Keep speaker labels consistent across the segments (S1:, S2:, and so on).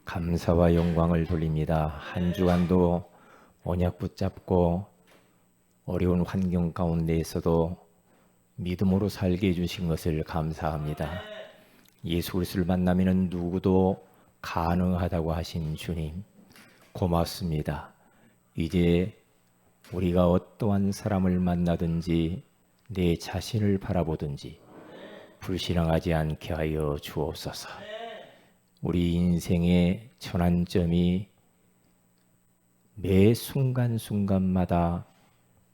S1: 감사와 영광을 돌립니다. 한 주간도 언약 붙잡고 어려운 환경 가운데에서도 믿음으로 살게 해주신 것을 감사합니다. 예수 그리스도를 만나면 누구도 가능하다고 하신 주님 고맙습니다. 이제 우리가 어떠한 사람을 만나든지 내 자신을 바라보든지 불신앙하지 않게 하여 주옵소서. 우리 인생의 전환점이 매 순간순간마다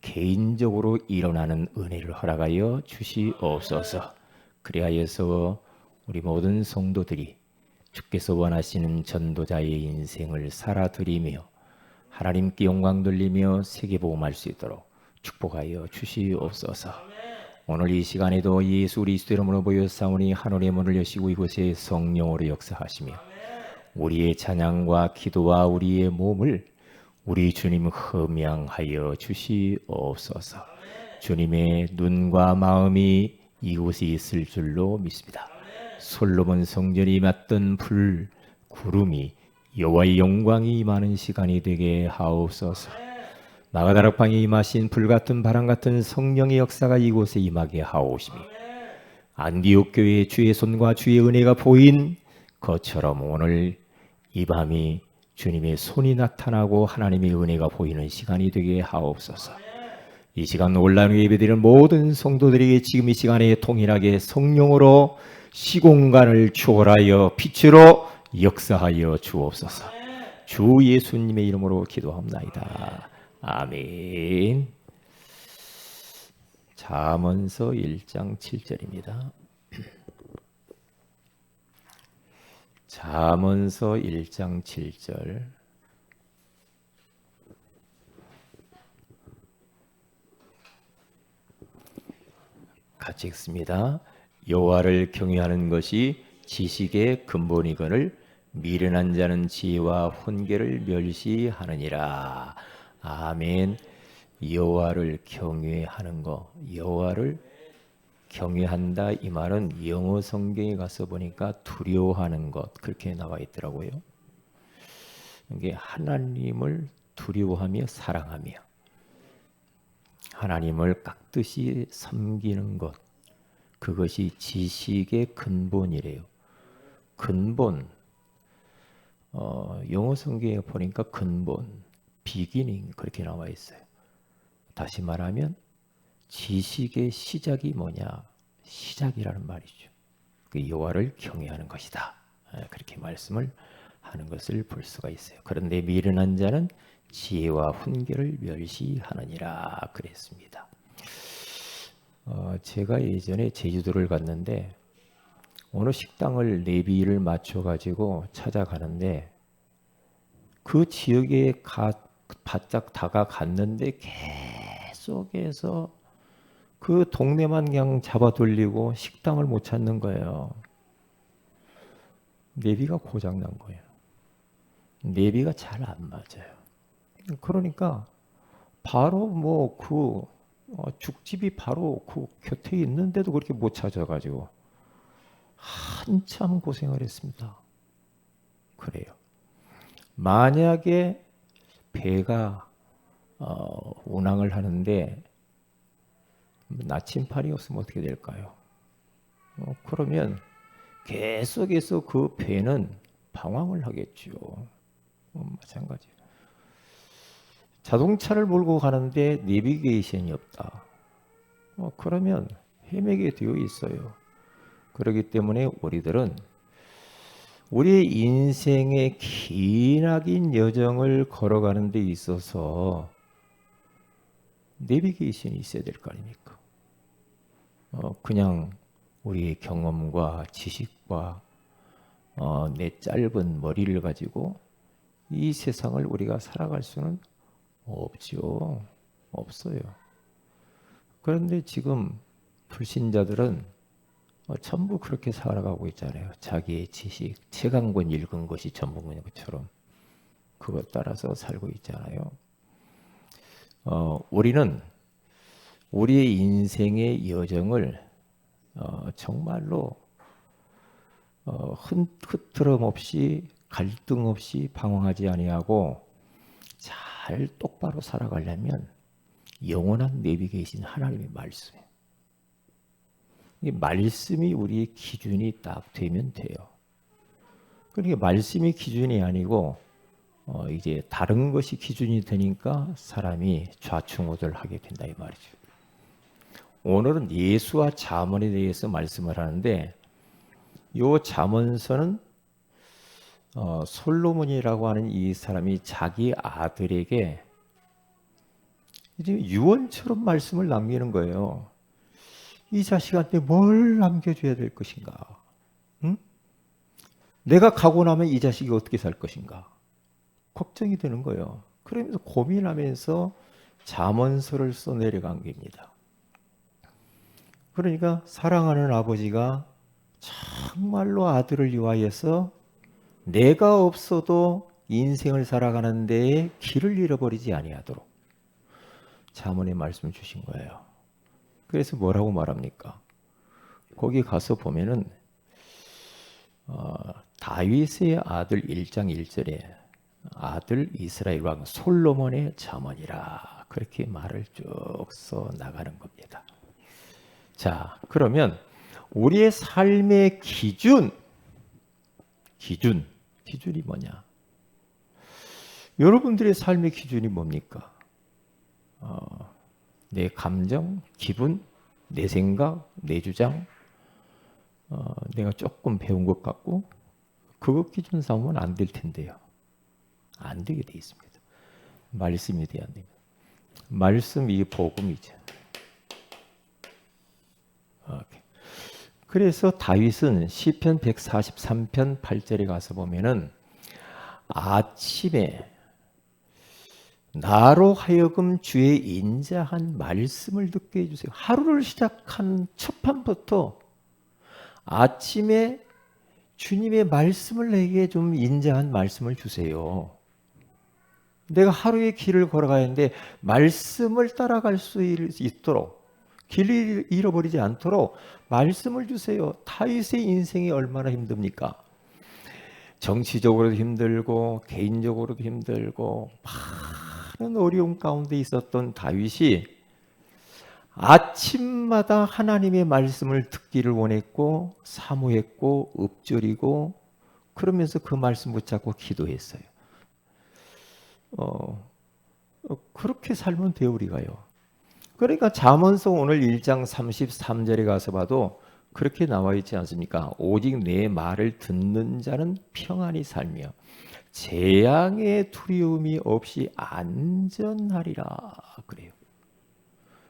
S1: 개인적으로 일어나는 은혜를 허락하여 주시옵소서. 그리하여서 우리 모든 성도들이 주께서 원하시는 전도자의 인생을 살아드리며 하나님께 영광 돌리며 세계복음할 수 있도록 축복하여 주시옵소서. 오늘 이 시간에도 예수 그리스도 이름으로 모여사오니 하늘의 문을 여시고 이곳에 성령으로 역사하시며 우리의 찬양과 기도와 우리의 몸을 우리 주님 흠양하여 주시옵소서. 주님의 눈과 마음이 이곳에 있을 줄로 믿습니다. 솔로몬 성전이 맞던 불, 구름이 여호와의 영광이 임하는 시간이 되게 하옵소서. 마가다락방에 임하신 불같은 바람같은 성령의 역사가 이곳에 임하게 하옵시며 안디옥 교회의 주의 손과 주의 은혜가 보인 것처럼 오늘 이 밤이 주님의 손이 나타나고 하나님의 은혜가 보이는 시간이 되게 하옵소서. 이 시간 온라인 예배드리는 모든 성도들에게 지금 이 시간에 동일하게 성령으로 시공간을 초월하여 빛으로 역사하여 주옵소서. 주 예수님의 이름으로 기도합나이다. 아멘. 잠언서 1장 7절입니다. 잠언서 1장 7절. 같이 읽습니다. 여호와를 경외하는 것이 지식의 근본이거늘 미련한 자는 지혜와 훈계를 멸시하느니라. 아멘. 여호와를 경외하는 거, 여호와를 경외한다 이 말은 영어 성경에 가서 보니까 두려워하는 것 그렇게 나와 있더라고요. 이게 하나님을 두려워하며 사랑하며 하나님을 깍듯이 섬기는 것, 그것이 지식의 근본이래요. 근본, 영어 성경에 보니까 근본, 비기닝 그렇게 나와 있어요. 다시 말하면 지식의 시작이 뭐냐? 시작이라는 말이죠. 그 여호와를 경외하는 것이다. 그렇게 말씀을 하는 것을 볼 수가 있어요. 그런데 미련한 자는 지혜와 훈계를 멸시하느니라 그랬습니다. 제가 예전에 제주도를 갔는데 어느 식당을 내비를 맞춰가지고 찾아가는데 그 지역에 바짝 다가갔는데 계속해서 그 동네만 그냥 잡아 돌리고 식당을 못 찾는 거예요. 내비가 고장난 거예요. 내비가 잘 안 맞아요. 그러니까 바로 뭐 그 죽집이 바로 그 곁에 있는데도 그렇게 못 찾아가지고 한참 고생을 했습니다. 그래요. 만약에 배가 운항을 하는데 나침판이 없으면 어떻게 될까요? 그러면 계속해서 그 배는 방황을 하겠죠. 마찬가지예요. 자동차를 몰고 가는데 내비게이션이 없다. 그러면 헤매게 되어 있어요. 그렇기 때문에 우리들은 우리의 인생의 기나긴 여정을 걸어가는 데 있어서 내비게이션이 있어야 될 거 아닙니까? 그냥 우리의 경험과 지식과 내 짧은 머리를 가지고 이 세상을 우리가 살아갈 수는 없죠. 없어요. 그런데 지금 불신자들은 전부 그렇게 살아가고 있잖아요. 자기의 지식, 책 한 권 읽은 것이 전부인 것처럼 그것 따라서 살고 있잖아요. 우리는 우리의 인생의 여정을 정말로 흐트럼 없이 갈등 없이 방황하지 아니하고 잘 똑바로 살아가려면 영원한 내비게이션 하나님의 말씀이에요. 이 말씀이 우리의 기준이 딱 되면 돼요. 그러니까 말씀이 기준이 아니고 이제 다른 것이 기준이 되니까 사람이 좌충우돌하게 된다 이 말이죠. 오늘은 예수와 잠언에 대해서 말씀을 하는데 이 잠언서는 솔로몬이라고 하는 이 사람이 자기 아들에게 이제 유언처럼 말씀을 남기는 거예요. 이 자식한테 뭘 남겨줘야 될 것인가? 응? 내가 가고 나면 이 자식이 어떻게 살 것인가? 걱정이 되는 거예요. 그러면서 고민하면서 잠언서를 써내려간 겁니다. 그러니까 사랑하는 아버지가 정말로 아들을 위하여서 내가 없어도 인생을 살아가는 데에 길을 잃어버리지 아니하도록 잠언의 말씀을 주신 거예요. 그래서 뭐라고 말합니까? 거기 가서 보면은 다윗의 아들 1장 1절에 아들 이스라엘 왕 솔로몬의 잠언이라 그렇게 말을 쭉 써 나가는 겁니다. 자, 그러면 우리의 삶의 기준이 뭐냐? 여러분들의 삶의 기준이 뭡니까? 내 감정, 기분, 내 생각, 내 주장, 내가 조금 배운 것 같고 그것 기준 삼으면 안 될 텐데요. 안 되게 돼 있습니다. 말씀이 돼야 됩니다. 말씀이 복음이죠. 그래서 다윗은 시편 143편 8절에 가서 보면은 아침에 나로 하여금 주의 인자한 말씀을 듣게 해주세요. 하루를 시작한 첫 판부터 아침에 주님의 말씀을 내게 좀 인자한 말씀을 주세요. 내가 하루의 길을 걸어가는데 말씀을 따라갈 수 있도록 길을 잃어버리지 않도록 말씀을 주세요. 다윗의 인생이 얼마나 힘듭니까? 정치적으로도 힘들고 개인적으로도 힘들고 많은 어려움 가운데 있었던 다윗이 아침마다 하나님의 말씀을 듣기를 원했고 사모했고 읊조리고 그러면서 그 말씀 붙잡고 기도했어요. 그렇게 살면 돼요 우리가요. 그러니까 잠언서 오늘 1장 33절에 가서 봐도 그렇게 나와 있지 않습니까? 오직 내 말을 듣는 자는 평안히 살며 재앙의 두려움이 없이 안전하리라 그래요.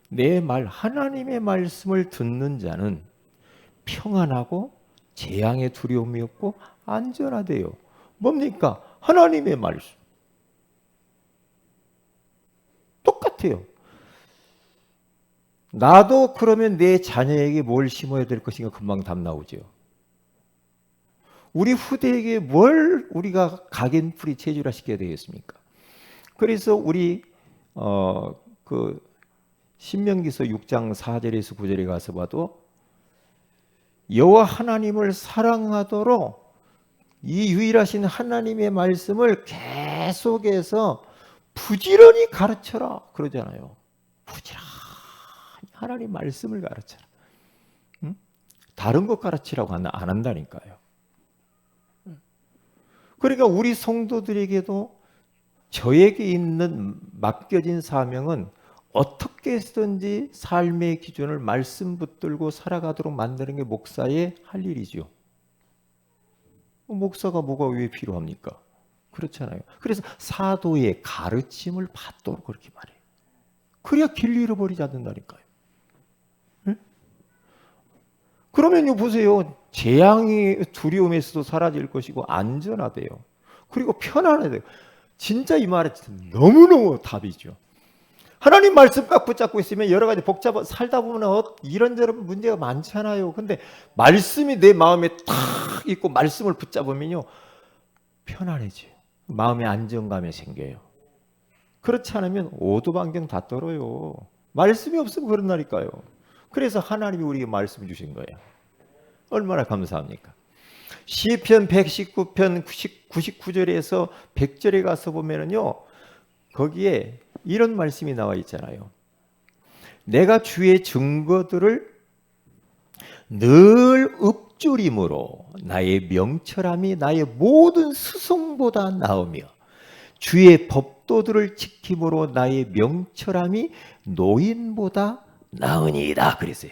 S1: 내 말, 하나님의 말씀을 듣는 자는 평안하고 재앙의 두려움이 없고 안전하대요. 뭡니까? 하나님의 말씀. 똑같아요. 나도 그러면 내 자녀에게 뭘 심어야 될 것인가 금방 답 나오죠. 우리 후대에게 뭘 우리가 각인풀이 체질화시켜야 되겠습니까? 그래서 우리 신명기서 6장 4절에서 9절에 가서 봐도 여호와 하나님을 사랑하도록 이 유일하신 하나님의 말씀을 계속해서 부지런히 가르쳐라 그러잖아요. 부지런히 하나님 말씀을 가르쳐라. 응? 다른 것 가르치라고 안 한다니까요. 그러니까 우리 성도들에게도 저에게 있는 맡겨진 사명은 어떻게 해서든지 삶의 기준을 말씀 붙들고 살아가도록 만드는 게 목사의 할 일이죠. 목사가 뭐가 왜 필요합니까? 그렇잖아요. 그래서 사도의 가르침을 받도록 그렇게 말해요. 그래야 길 잃어버리지 않는다니까요. 응? 그러면요 보세요. 재앙의 두려움에서도 사라질 것이고 안전하대요. 그리고 편안하대요. 진짜 이 말은 너무너무 답이죠. 하나님 말씀 꽉 붙잡고 있으면 여러 가지 살다 보면 이런저런 문제가 많잖아요. 근데 말씀이 내 마음에 탁 있고 말씀을 붙잡으면요 편안해져요. 마음의 안정감이 생겨요. 그렇지 않으면 오두방경 다 떨어요. 말씀이 없으면 그런다니까요. 그래서 하나님이 우리에게 말씀 주신 거예요. 얼마나 감사합니까? 시편 119편 99절에서 100절에 가서 보면은요, 거기에 이런 말씀이 나와 있잖아요. 내가 주의 증거들을 늘 읊조림으로 나의 명철함이 나의 모든 스승보다 나으며 주의 법도들을 지킴으로 나의 명철함이 노인보다 나으니이다 그랬어요.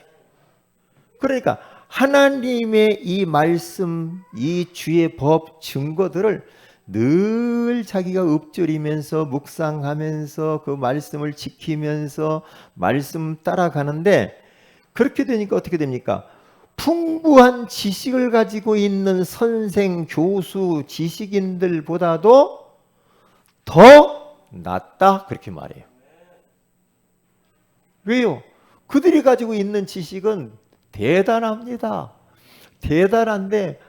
S1: 그러니까 하나님의 이 말씀, 이 주의 법 증거들을 늘 자기가 읊조리면서 묵상하면서 그 말씀을 지키면서 말씀 따라가는데, 그렇게 되니까 어떻게 됩니까? 풍부한 지식을 가지고 있는 선생, 교수, 지식인들보다도 더 낫다 그렇게 말해요. 왜요? 그들이 가지고 있는 지식은 대단합니다. 대단한데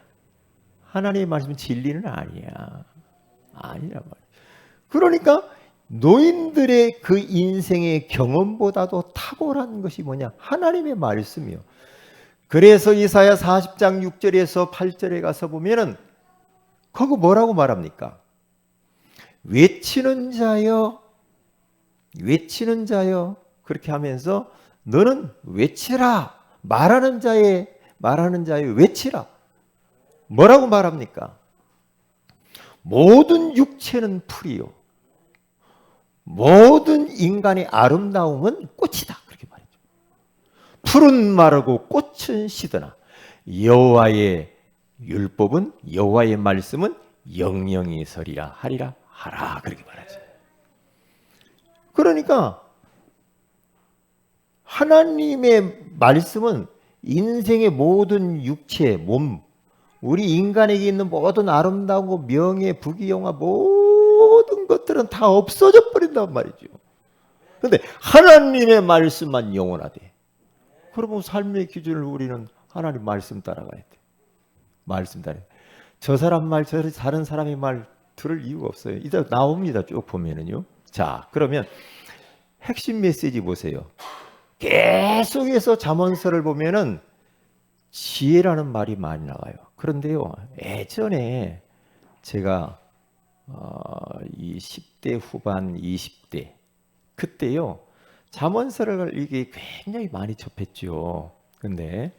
S1: 하나님의 말씀은 진리는 아니야. 아니란 말이에요. 그러니까 노인들의 그 인생의 경험보다도 탁월한 것이 뭐냐? 하나님의 말씀이요. 그래서 이사야 40장 6절에서 8절에 가서 보면은 거기 뭐라고 말합니까? 외치는 자여, 외치는 자여, 그렇게 하면서 너는 외치라. 말하는 자여 외치라. 뭐라고 말합니까? 모든 육체는 풀이요, 모든 인간의 아름다움은 꽃이다 그렇게 말했죠. 풀은 마르고 꽃은 시드나 여호와의 율법은, 여호와의 말씀은 영영이 서리라 하리라 하라 그렇게 말하죠. 그러니까 하나님의 말씀은 인생의 모든 육체, 몸, 우리 인간에게 있는 모든 아름다움과 명예, 부귀영화 모든 것들은 다 없어져 버린단 말이죠. 그런데 하나님의 말씀만 영원하대. 그러면 삶의 기준을 우리는 하나님 말씀 따라가야 돼. 말씀 따라. 저 사람 말, 저 다른 사람의 말 들을 이유가 없어요. 이제 나옵니다. 쭉 보면은요. 자, 그러면 핵심 메시지 보세요. 계속해서 잠언서를 보면은 지혜라는 말이 많이 나가요. 그런데요, 예전에 제가 이 10대 후반 20대 그때요 잠언서를 이게 굉장히 많이 접했죠. 근데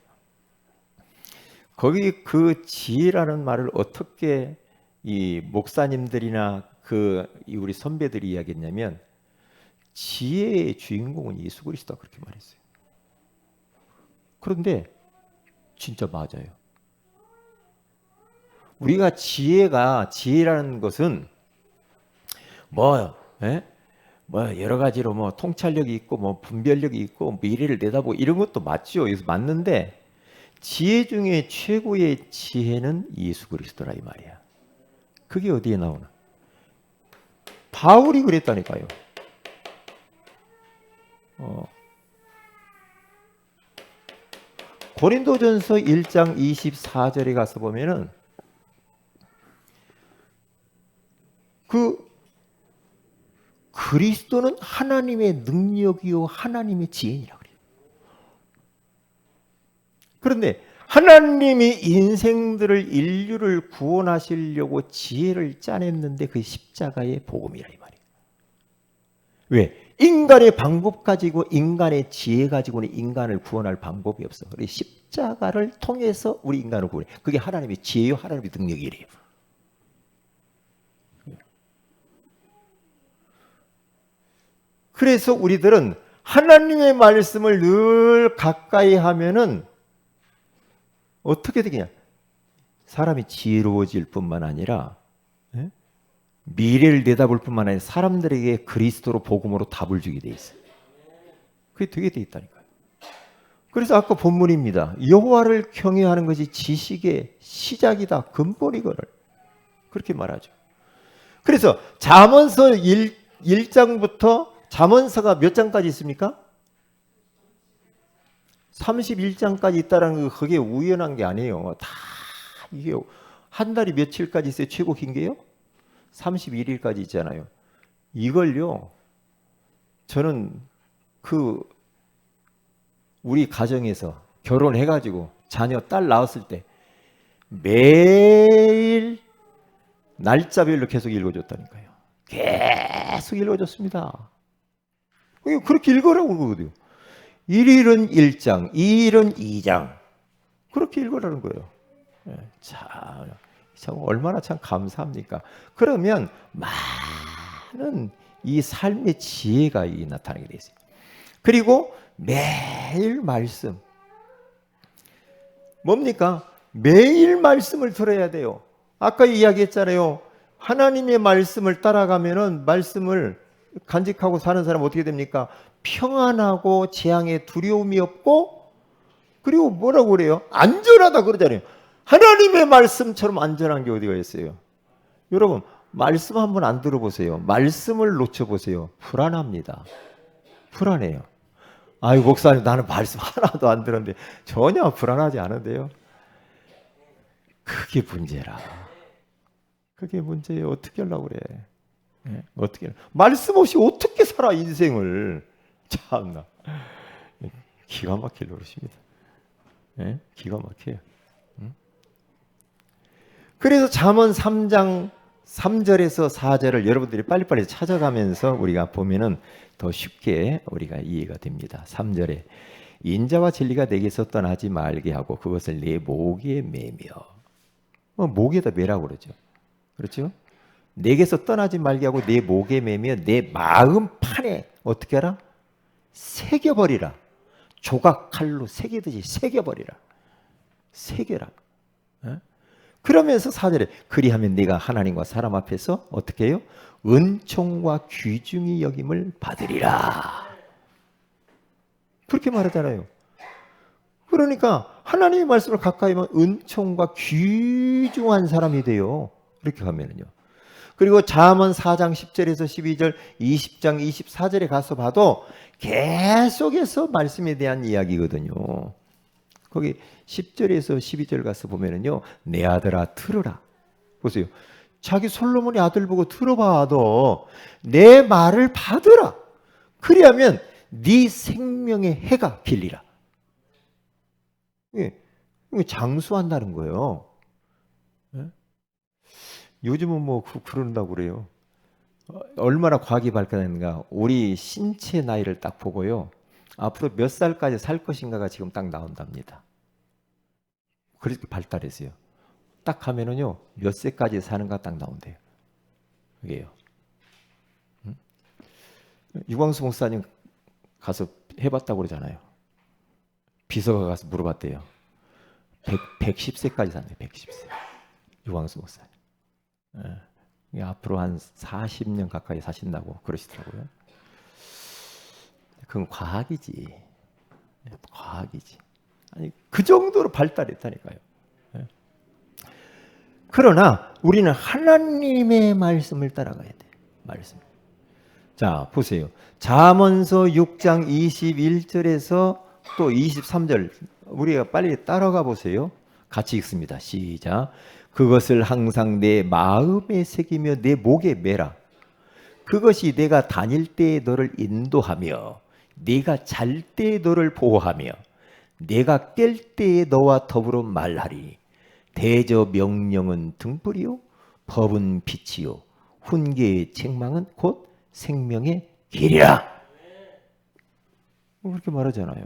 S1: 거기 그 지혜라는 말을 어떻게 이 목사님들이나 그 우리 선배들이 이야기했냐면, 지혜의 주인공은 예수 그리스도다 그렇게 말했어요. 그런데 진짜 맞아요. 우리가 지혜라는 것은 뭐 여러 가지로 뭐 통찰력이 있고 뭐 분별력이 있고 미래를 내다보고 이런 것도 맞죠. 그래서 맞는데 지혜 중에 최고의 지혜는 예수 그리스도라 이 말이야. 그게 어디에 나오나? 바울이 그랬다니까요. 고린도전서 1장 24절에 가서 보면은 그 그리스도는 하나님의 능력이요 하나님의 지혜니라 그래요. 그런데 하나님이 인류를 구원하시려고 지혜를 짜냈는데 그 십자가의 복음이라 이 말이에요. 왜? 인간의 방법 가지고 인간의 지혜 가지고는 인간을 구원할 방법이 없어. 그래서 십자가를 통해서 우리 인간을 구원해. 그게 하나님의 지혜요 하나님의 능력이래요. 그래서 우리들은 하나님의 말씀을 늘 가까이 하면은 어떻게 되겠냐? 사람이 지혜로워질 뿐만 아니라 미래를 내다볼 뿐만 아니라 사람들에게 그리스도로 복음으로 답을 주게 돼 있어요. 그게 되게 돼 있다니까요. 그래서 아까 본문입니다. 여호와를 경외하는 것이 지식의 시작이다. 근본이거늘. 그렇게 말하죠. 그래서 잠언서 1장부터 잠언서가 몇 장까지 있습니까? 31장까지 있다는 거 그게 우연한 게 아니에요. 다 이게 한 달이 며칠까지 있어요? 최고 긴 게요? 31일까지 있잖아요. 이걸요, 저는 우리 가정에서 결혼해가지고 자녀 딸 낳았을 때 매일 날짜별로 계속 읽어줬다니까요. 계속 읽어줬습니다. 그렇게 읽으라고 그러거든요. 1일은 1장, 2일은 2장. 그렇게 읽으라는 거예요. 참 얼마나 참 감사합니까? 그러면 많은 이 삶의 지혜가 나타나게 돼 있어요. 그리고 매일 말씀. 뭡니까? 매일 말씀을 들어야 돼요. 아까 이야기했잖아요. 하나님의 말씀을 따라가면은 말씀을 간직하고 사는 사람은 어떻게 됩니까? 평안하고 재앙에 두려움이 없고, 그리고 뭐라고 그래요? 안전하다 그러잖아요. 하나님의 말씀처럼 안전한 게 어디가 있어요? 여러분, 말씀 한번 안 들어보세요. 말씀을 놓쳐보세요. 불안합니다. 불안해요. 아유, 목사님, 나는 말씀 하나도 안 들었는데. 전혀 불안하지 않은데요. 그게 문제라. 그게 문제예요. 어떻게 하려고 그래? 어떻게 말씀 없이 어떻게 살아 인생을. 참나 기가 막힐 노릇입니다. 기가 막혀요. 그래서 잠언 3장 3절에서 4절을 여러분들이 빨리빨리 찾아가면서 우리가 보면은 더 쉽게 우리가 이해가 됩니다. 3절에 인자와 진리가 내게서 떠나지 말게 하고 그것을 내 목에 매며, 목에다 매라고 그러죠. 그렇죠? 내게서 떠나지 말게 하고 내 목에 매며 내 마음판에 어떻게 하라? 새겨버리라. 조각칼로 새기듯이 새겨버리라. 새겨라. 그러면서 4절에 그리하면 네가 하나님과 사람 앞에서 어떻게 해요? 은총과 귀중히 여김을 받으리라. 그렇게 말하잖아요. 그러니까 하나님의 말씀을 가까이 하면 은총과 귀중한 사람이 돼요. 이렇게 가면은요. 그리고 잠언 4장 10절에서 12절, 20장 24절에 가서 봐도 계속해서 말씀에 대한 이야기거든요. 거기 10절에서 12절 가서 보면은요, 내 아들아 들으라. 보세요. 자기 솔로몬의 아들 보고 들어봐도 내 말을 받으라. 그리하면 네 생명의 해가 길리라. 장수한다는 거예요. 요즘은 뭐 그런다고 그래요. 얼마나 과학이 발달했는가. 우리 신체 나이를 딱 보고요, 앞으로 몇 살까지 살 것인가가 지금 딱 나온답니다. 그렇게 발달했어요. 딱 하면은요, 몇 세까지 사는가 딱 나온대요. 그게요. 유광수 목사님 가서 해봤다고 그러잖아요. 비서가 가서 물어봤대요. 110세까지 산대요. 110세. 유광수 목사님. 앞으로 한 40년 가까이 사신다고 그러시더라고요. 그건 과학이지. 과학이지. 아니, 그 정도로 발달했다니까요. 그러나 우리는 하나님의 말씀을 따라가야 돼. 말씀. 자, 보세요. 잠언서 6장 21절에서 또 23절 우리가 빨리 따라가 보세요. 같이 읽습니다. 시작. 그것을 항상 내 마음에 새기며 내 목에 매라. 그것이 내가 다닐 때에 너를 인도하며 네가 잘 때에 너를 보호하며 내가 깰 때에 너와 더불어 말하리. 대저 명령은 등불이요 법은 빛이요 훈계의 책망은 곧 생명의 길이라. 그렇게 말하잖아요.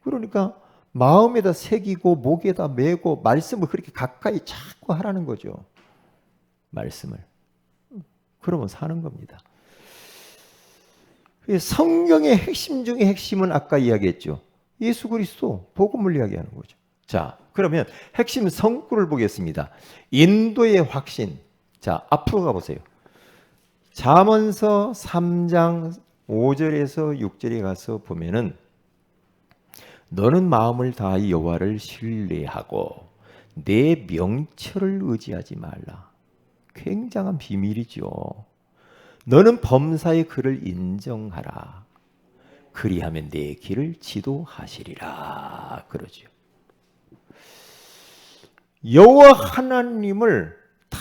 S1: 그러니까 마음에다 새기고 목에다 메고 말씀을 그렇게 가까이 자꾸 하라는 거죠. 말씀을. 그러면 사는 겁니다. 성경의 핵심 중에 핵심은 아까 이야기했죠. 예수 그리스도 복음을 이야기하는 거죠. 자, 그러면 핵심 성구를 보겠습니다. 인도의 확신. 자, 앞으로 가보세요. 잠언서 3장 5절에서 6절에 가서 보면은 너는 마음을 다하여 여호와를 신뢰하고 내 명철을 의지하지 말라. 굉장한 비밀이죠. 너는 범사의 그를 인정하라. 그리하면 내 길을 지도하시리라. 그러죠. 여호와 하나님을 다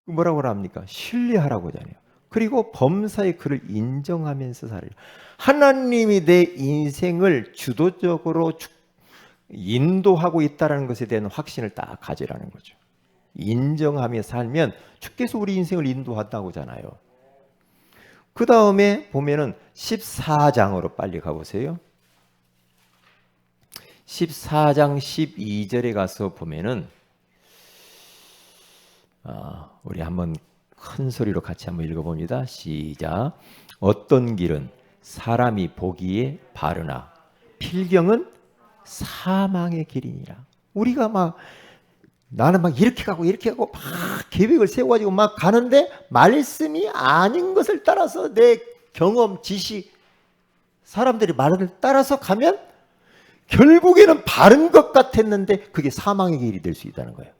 S1: 뭐라고 합니까? 신뢰하라고 하잖아요. 그리고 범사의 그를 인정하면서 살아요. 하나님이 내 인생을 주도적으로 인도하고 있다는 것에 대한 확신을 딱 가지라는 거죠. 인정하며 살면 주께서 우리 인생을 인도한다고잖아요. 그 다음에 보면은 14장으로 빨리 가보세요. 14장 12절에 가서 보면은 우리 한번 큰 소리로 같이 한번 읽어봅니다. 시작. 어떤 길은 사람이 보기에 바르나 필경은 사망의 길이니라. 우리가 막 나는 막 이렇게 가고 이렇게 하고 막 계획을 세워가지고 막 가는데 말씀이 아닌 것을 따라서 내 경험, 지식, 사람들이 말을 따라서 가면 결국에는 바른 것 같았는데 그게 사망의 길이 될 수 있다는 거예요.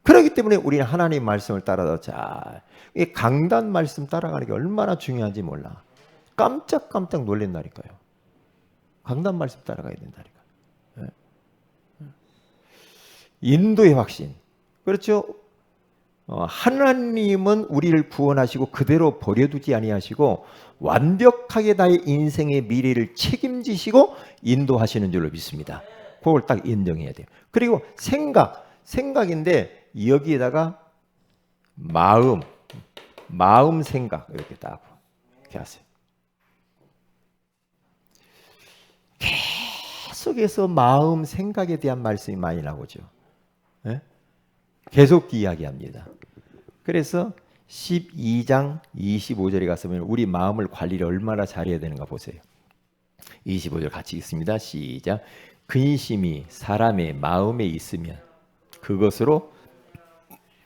S1: 그렇기 때문에 우리는 하나님 말씀을 따라서 이 강단 말씀 따라가는 게 얼마나 중요한지 몰라. 깜짝깜짝 놀란다니까요. 강단 말씀 따라가야 된다니까. 인도의 확신. 그렇죠? 하나님은 우리를 구원하시고 그대로 버려두지 아니하시고 완벽하게 나의 인생의 미래를 책임지시고 인도하시는 줄로 믿습니다. 그걸 딱 인정해야 돼요. 그리고 생각인데 여기에다가 마음 생각 이렇게 딱 이렇게 하세요. 계속해서 마음 생각에 대한 말씀이 많이 나오죠. 네? 계속 이야기합니다. 그래서 12장 25절에 가서면 우리 마음을 관리를 얼마나 잘해야 되는가 보세요. 25절 같이 읽습니다. 시작. 근심이 사람의 마음에 있으면 그것으로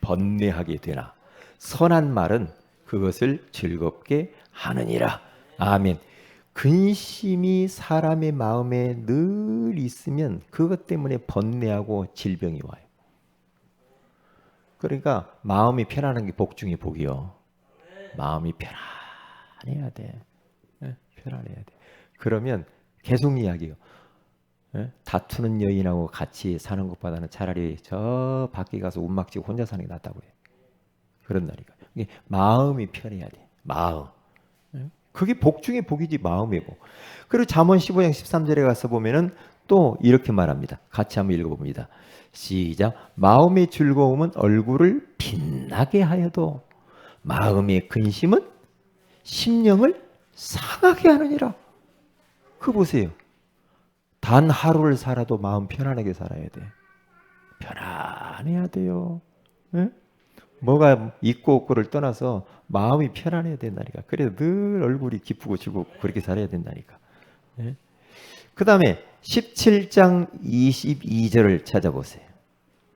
S1: 번뇌하게 되나 선한 말은 그것을 즐겁게 하느니라. 아멘. 근심이 사람의 마음에 늘 있으면 그것 때문에 번뇌하고 질병이 와요. 그러니까 마음이 편안한 게 복 중에 복이요. 마음이 편안해야 돼. 편안해야 돼. 그러면 계속 이야기해요. 다투는 여인하고 같이 사는 것보다는 차라리 저 밖에 가서 움막지고 혼자 사는 게 낫다고 해요. 그런 날이니까. 마음이 편해야 돼. 마음. 그게 복 중에 복이지 마음이고. 그리고 잠언 15장 13절에 가서 보면은 또 이렇게 말합니다. 같이 한번 읽어봅니다. 시작. 마음의 즐거움은 얼굴을 빛나게 하여도 마음의 근심은 심령을 상하게 하느니라. 그거 보세요. 단 하루를 살아도 마음 편안하게 살아야 돼. 편안해야 돼요. 네? 뭐가 있고 없고를 떠나서 마음이 편안해야 된다니까. 그래서 늘 얼굴이 기쁘고 즐겁고 그렇게 살아야 된다니까. 네? 그 다음에 17장 22절을 찾아보세요.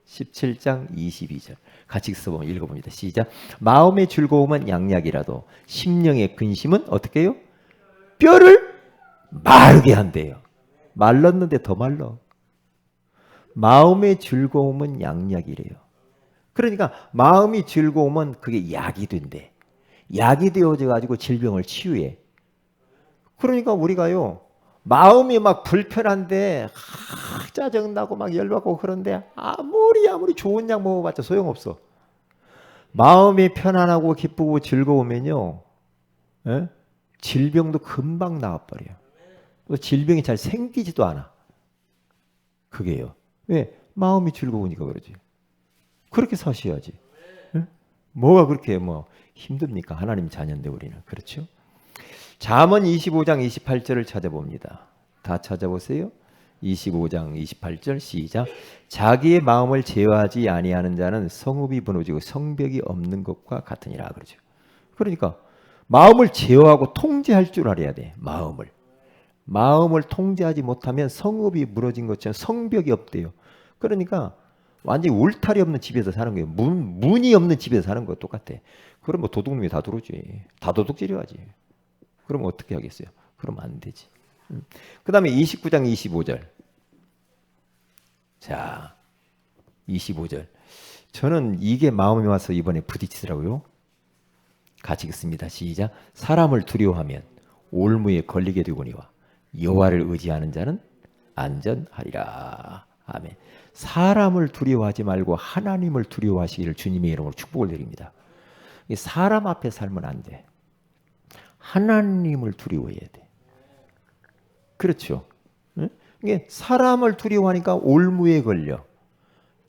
S1: 17장 22절 같이 읽어봅니다. 시작. 마음의 즐거움은 양약이라도 심령의 근심은 어떻게 해요? 뼈를 마르게 한대요. 말랐는데 더 말라. 마음의 즐거움은 양약이래요. 그러니까 마음이 즐거우면 그게 약이 된대. 약이 되어져 가지고 질병을 치유해. 그러니까 우리가요. 마음이 막 불편한데 짜증나고 막 열받고 그런데 아무리 좋은 약 먹어봤자 소용없어. 마음이 편안하고 기쁘고 즐거우면요. 질병도 금방 나와버려요. 또 질병이 잘 생기지도 않아. 그게요. 왜? 마음이 즐거우니까 그러지. 그렇게 사셔야지. 뭐가 그렇게 힘듭니까? 하나님 자녀인데 우리는. 그렇죠? 잠언 25장 28절을 찾아봅니다. 다 찾아보세요. 25장 28절 시작. 자기의 마음을 제어하지 아니하는 자는 성읍이 무너지고 성벽이 없는 것과 같으니라 그러죠. 그러니까 마음을 제어하고 통제할 줄 알아야 돼. 마음을 통제하지 못하면 성읍이 무너진 것처럼 성벽이 없대요. 그러니까 완전히 울타리 없는 집에서 사는 거예요. 문이 없는 집에서 사는 거 똑같아. 그럼 도둑놈이 다 들어오지. 다 도둑질해야지. 그럼 어떻게 하겠어요? 그러면 안 되지. 그 다음에 29장 25절. 자, 25절. 저는 이게 마음에 와서 이번에 부딪히더라고요. 같이 읽습니다. 시작. 사람을 두려워하면 올무에 걸리게 되거니와 여호와를 의지하는 자는 안전하리라. 아멘. 사람을 두려워하지 말고 하나님을 두려워하시기를 주님의 이름으로 축복을 드립니다. 사람 앞에 살면 안 돼. 하나님을 두려워해야 돼. 그렇죠. 이게 사람을 두려워하니까 올무에 걸려.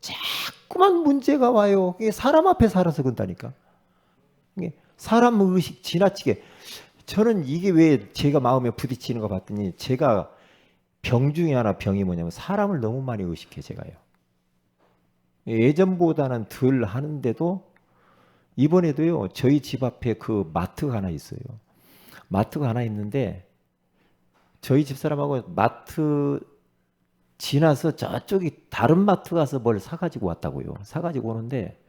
S1: 자꾸만 문제가 와요. 이게 사람 앞에 살아서 그런다니까. 이게 사람 의식 지나치게. 저는 이게 왜 제가 마음에 부딪히는 거 봤더니 제가 병 중에 하나 병이 뭐냐면 사람을 너무 많이 의식해 제가요. 예전보다는 덜 하는데도 이번에도요 저희 집 앞에 그 마트가 하나 있어요. 마트가 하나 있는데 저희 집사람하고 마트 지나서 저쪽이 다른 마트 가서 뭘 사가지고 왔다고요. 사가지고 오는데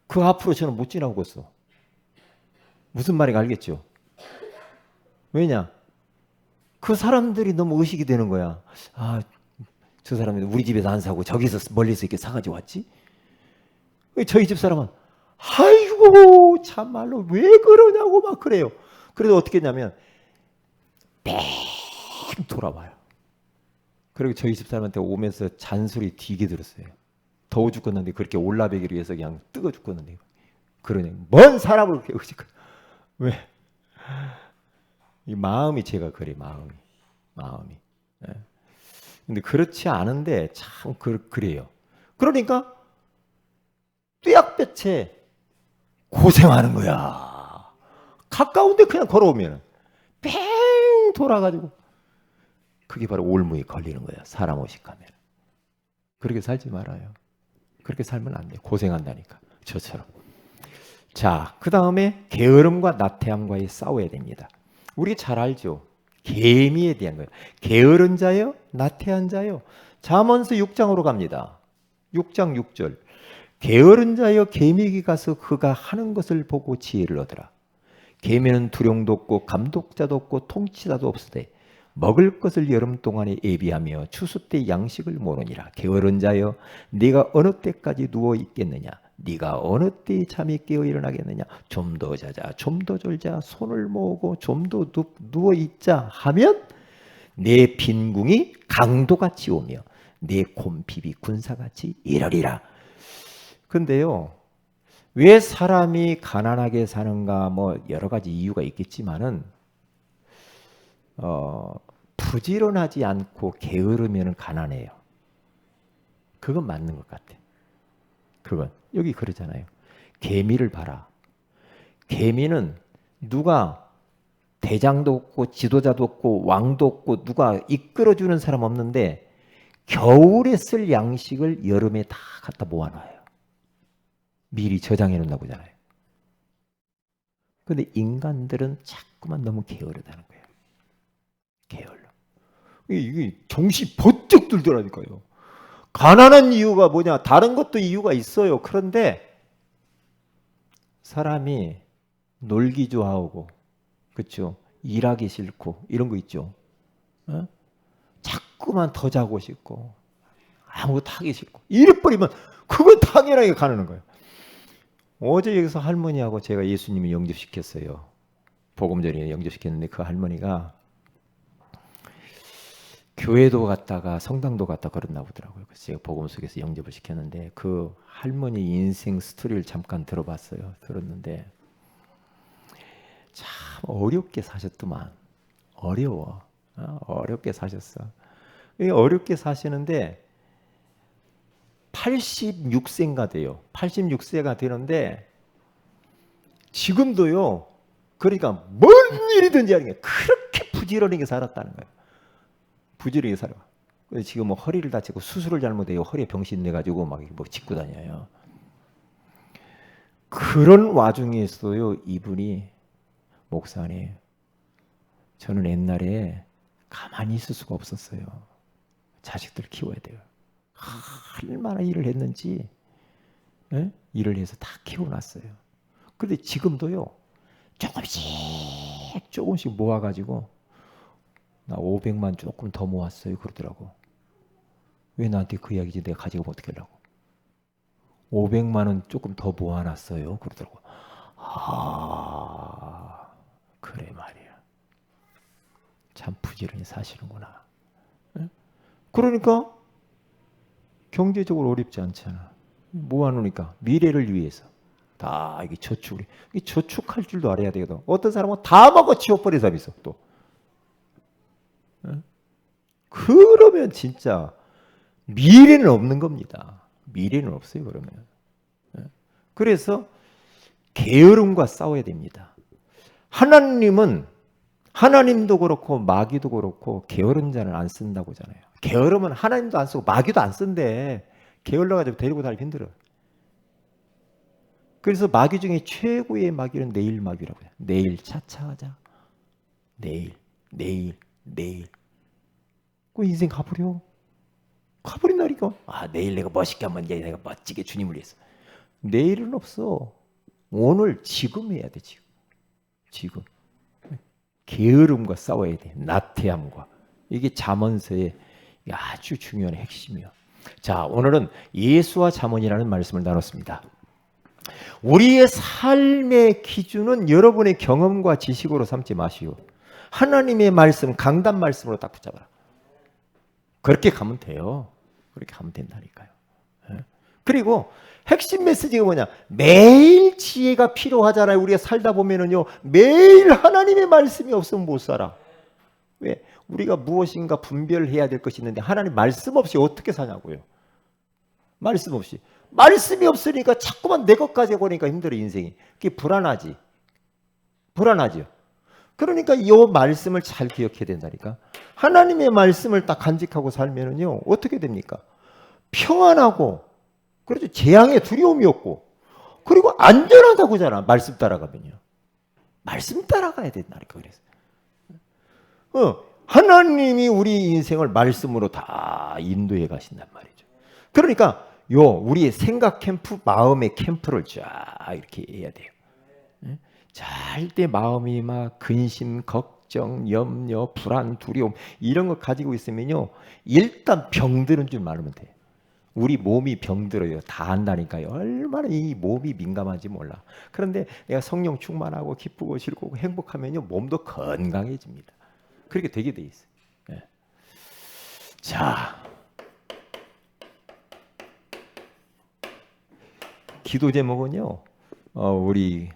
S1: 그 앞으로 저는 못 지나고 있어. 무슨 말인가 알겠죠? 왜냐? 그 사람들이 너무 의식이 되는 거야. 아, 저 사람이 우리 집에서 안 사고 저기서 멀리서 이렇게 사가지고 왔지? 저희 집 사람은 아이고 참말로 왜 그러냐고 막 그래요. 그래도 어떻게 했냐면 뺑 돌아와요. 그리고 저희 집 사람한테 오면서 잔소리 되게 들었어요. 더워 죽겠는데 그렇게 올라배기를 위해서 그냥 뜨거 죽겠는데 그러냐. 뭔 사람을 그렇게 의식해. 왜? 이 마음이 제가 그래 마음이. 예. 근데 그렇지 않은데 참 그래요. 그러니까 뙤약볕에 고생하는 거야. 가까운데 그냥 걸어오면 뺑 돌아가지고 그게 바로 올무에 걸리는 거야. 사람 의식하면. 그렇게 살지 말아요. 그렇게 살면 안 돼. 고생한다니까. 저처럼. 자, 그 다음에 게으름과 나태함과의 싸워야 됩니다. 우리 잘 알죠. 계미에 대한 거예요. 게으른 자요, 나태한 자요. 잠언서 6장으로 갑니다. 6장 6절. 게으른 자여 계미에게 가서 그가 하는 것을 보고 지혜를 얻으라. 계미는 두령도 없고 감독자도 없고 통치자도 없으되 먹을 것을 여름 동안에 예비하며 추수 때 양식을 모르니라. 게으른 자여 네가 어느 때까지 누워 있겠느냐. 네가 어느 때에 잠이 깨어 일어나겠느냐. 좀 더 자자 좀 더 졸자 손을 모으고 좀 더 누워 있자 하면 내 빈궁이 강도같이 오며 내 곰핍이 군사같이 이러리라. 근데요 왜 사람이 가난하게 사는가 뭐 여러 가지 이유가 있겠지만은 부지런하지 않고 게으르면 가난해요. 그건 맞는 것 같아. 그건 여기 그러잖아요. 계미를 봐라. 계미는 누가 대장도 없고 지도자도 없고 왕도 없고 누가 이끌어주는 사람 없는데 겨울에 쓸 양식을 여름에 다 갖다 모아놔요. 미리 저장해 놓는다고 하잖아요. 근데 인간들은 자꾸만 너무 게으르다는 거예요. 게을러. 이게 정신 번쩍 들더라니까요. 가난한 이유가 뭐냐? 다른 것도 이유가 있어요. 그런데 사람이 놀기 좋아하고, 그렇죠? 일하기 싫고 이런 거 있죠. 어? 자꾸만 더 자고 싶고 아무것도 하기 싫고 이래버리면 그건 당연하게 가는 거예요. 어제 여기서 할머니하고 제가 예수님을 영접시켰어요. 복음전에 영접시켰는데 그 할머니가 교회도 갔다가 성당도 갔다 그랬나 보더라고요. 그래서 제가 복음 속에서 영접을 시켰는데 그 할머니 인생 스토리를 잠깐 들어봤어요. 들었는데 참 어렵게 사셨더만. 어려워. 어렵게 사셨어. 어렵게 사시는데 86세인가 돼요. 86세가 되는데 지금도요. 그러니까 뭔 일이든지 하는 게 그렇게 부지런하게 살았다는 거예요. 부지런하게 살아. 지금 뭐 허리를 다치고 수술을 잘못해요. 허리에 병신 내가지고 막 뭐 짚고 다녀요. 그런 와중에서요. 이분이 목사님, 저는 옛날에 가만히 있을 수가 없었어요. 자식들 키워야 돼요. 얼마나 일을 했는지 일을 해서 다 키워놨어요. 그런데 지금도요. 조금씩 모아가지고 나 500만 조금 더 모았어요. 그러더라고. 왜 나한테 그 이야기지? 내가 가지고 어떻게 하려고. 500만 원 조금 더 모아놨어요. 그러더라고. 아, 그래 말이야. 참 부지런히 사시는구나. 그러니까 경제적으로 어렵지 않잖아. 모아놓으니까 미래를 위해서 다 이게 저축을. 이 저축할 줄도 알아야 되거든. 어떤 사람은 다 먹어 치워버린 사람이 있어 또. 그러면 진짜 미래는 없는 겁니다. 미래는 없어요, 그러면. 그래서 게으름과 싸워야 됩니다. 하나님도 그렇고 마귀도 그렇고 게으른 자는 안 쓴다고 하잖아요. 게으름은 하나님도 안 쓰고 마귀도 안 쓴대. 게을러가지고 데리고 다니기 힘들어. 그래서 마귀 중에 최고의 마귀는 내일 마귀라고 해요. 내일 차차 하자. 내일. 그 인생 가버린다니까. 내일 내가 멋있게 하면 이제 내가 멋지게 주님을 위해서. 내일은 없어. 오늘 지금 해야 돼. 지금. 게으름과 싸워야 돼. 나태함과. 이게 잠언서의 아주 중요한 핵심이요. 자, 오늘은 예수와 잠언이라는 말씀을 나눴습니다. 우리의 삶의 기준은 여러분의 경험과 지식으로 삼지 마시오. 하나님의 말씀, 강단 말씀으로 딱 붙잡아라. 그렇게 가면 돼요. 그렇게 가면 된다니까요. 그리고 핵심 메시지가 뭐냐? 매일 지혜가 필요하잖아요. 우리가 살다 보면은요, 매일 하나님의 말씀이 없으면 못 살아. 왜? 우리가 무엇인가 분별해야 될 것이 있는데 하나님 말씀 없이 어떻게 사냐고요. 말씀 없이. 말씀이 없으니까 자꾸만 내 것까지 보니까 힘들어, 인생이. 그게 불안하지. 불안하죠. 그러니까 이 말씀을 잘 기억해야 된다니까. 하나님의 말씀을 딱 간직하고 살면은요, 어떻게 됩니까? 평안하고, 그렇죠. 재앙에 두려움이 없고, 그리고 안전하다고잖아. 말씀 따라가면요. 말씀 따라가야 된다니까. 그래서 하나님이 우리 인생을 말씀으로 다 인도해 가신단 말이죠. 그러니까 우리의 생각 캠프, 마음의 캠프를 쫙 이렇게 해야 돼요. 절대 마음이 막 근심, 걱정, 염려, 불안, 두려움 이런 거 가지고 있으면요, 일단 병드는 줄 알면 돼요. 우리 몸이 병들어요. 다 안다니까요. 얼마나 이 몸이 민감한지 몰라. 그런데 내가 성령 충만하고 기쁘고 즐거우고 행복하면요, 몸도 건강해집니다. 그렇게 되게 돼 있어요. 자, 기도 제목은요, 우리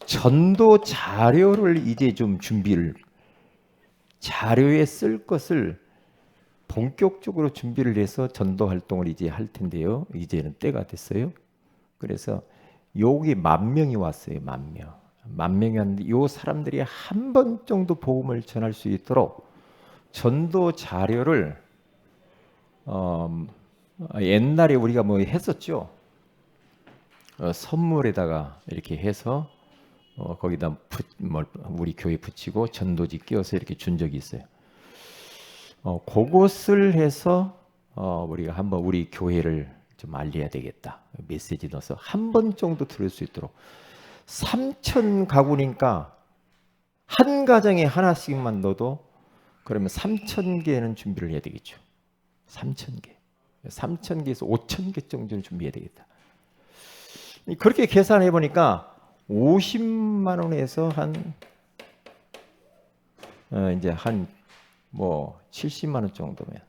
S1: 전도 자료를 이제 좀 자료에 쓸 것을 본격적으로 준비를 해서 전도 활동을 이제 할 텐데요. 이제는 때가 됐어요. 그래서 여기 10,000명이 왔어요. 10,000명. 10,000명이 왔는데 요 사람들이 한 번 정도 복음을 전할 수 있도록 전도 자료를 옛날에 우리가 뭐 했었죠. 선물에다가 이렇게 해서 거기다 우리 교회 붙이고 전도지 끼워서 이렇게 준 적이 있어요. 그것을 해서 우리가 한번 우리 교회를 좀 알려야 되겠다. 메시지 넣어서 한 번 정도 들을 수 있도록. 3,000 가구니까 한 가정에 하나씩만 넣어도 그러면 3,000개는 준비를 해야 되겠죠. 3,000개. 3,000개에서 5,000개 정도는 준비해야 되겠다. 그렇게 계산해 보니까 50만 원에서 이제 한 70만 원 정도면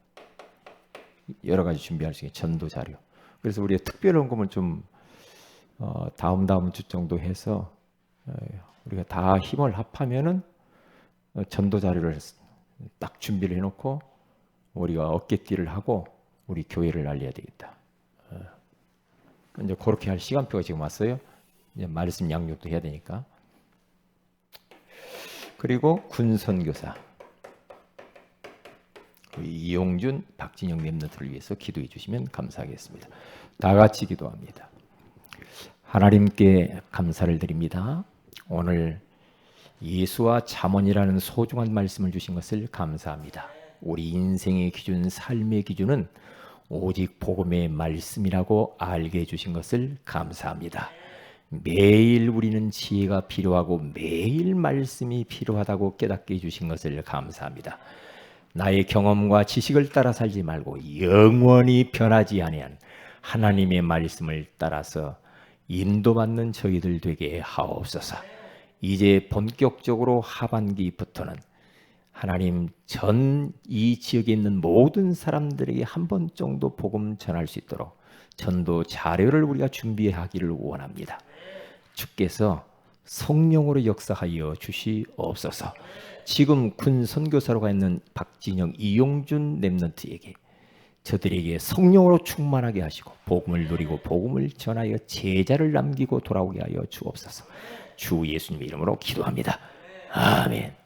S1: 여러 가지 준비할 수 있는 전도 자료. 그래서 우리가 특별 헌금을 좀 다음 주 정도 해서 우리가 다 힘을 합하면은 전도 자료를 딱 준비를 해놓고 우리가 어깨띠를 하고 우리 교회를 알려야 되겠다. 이제 그렇게 할 시간표가 지금 왔어요. 이제 말씀 양육도 해야 되니까. 그리고 군선교사 이용준, 박진영 랩런트를 위해서 기도해 주시면 감사하겠습니다. 다 같이 기도합니다. 하나님께 감사를 드립니다. 오늘 예수와 잠언이라는 소중한 말씀을 주신 것을 감사합니다. 우리 인생의 기준, 삶의 기준은 오직 복음의 말씀이라고 알게 해주신 것을 감사합니다. 매일 우리는 지혜가 필요하고 매일 말씀이 필요하다고 깨닫게 해주신 것을 감사합니다. 나의 경험과 지식을 따라 살지 말고 영원히 변하지 아니한 하나님의 말씀을 따라서 인도받는 저희들 되게 하옵소서. 이제 본격적으로 하반기부터는 하나님 전 이 지역에 있는 모든 사람들에게 한 번 정도 복음 전할 수 있도록 전도 자료를 우리가 준비하기를 원합니다. 주께서 성령으로 역사하여 주시옵소서. 지금 군 선교사로 가 있는 박진영, 이용준 랩런트에게 저들에게 성령으로 충만하게 하시고 복음을 누리고 복음을 전하여 제자를 남기고 돌아오게 하여 주옵소서. 주 예수님 이름으로 기도합니다. 아멘.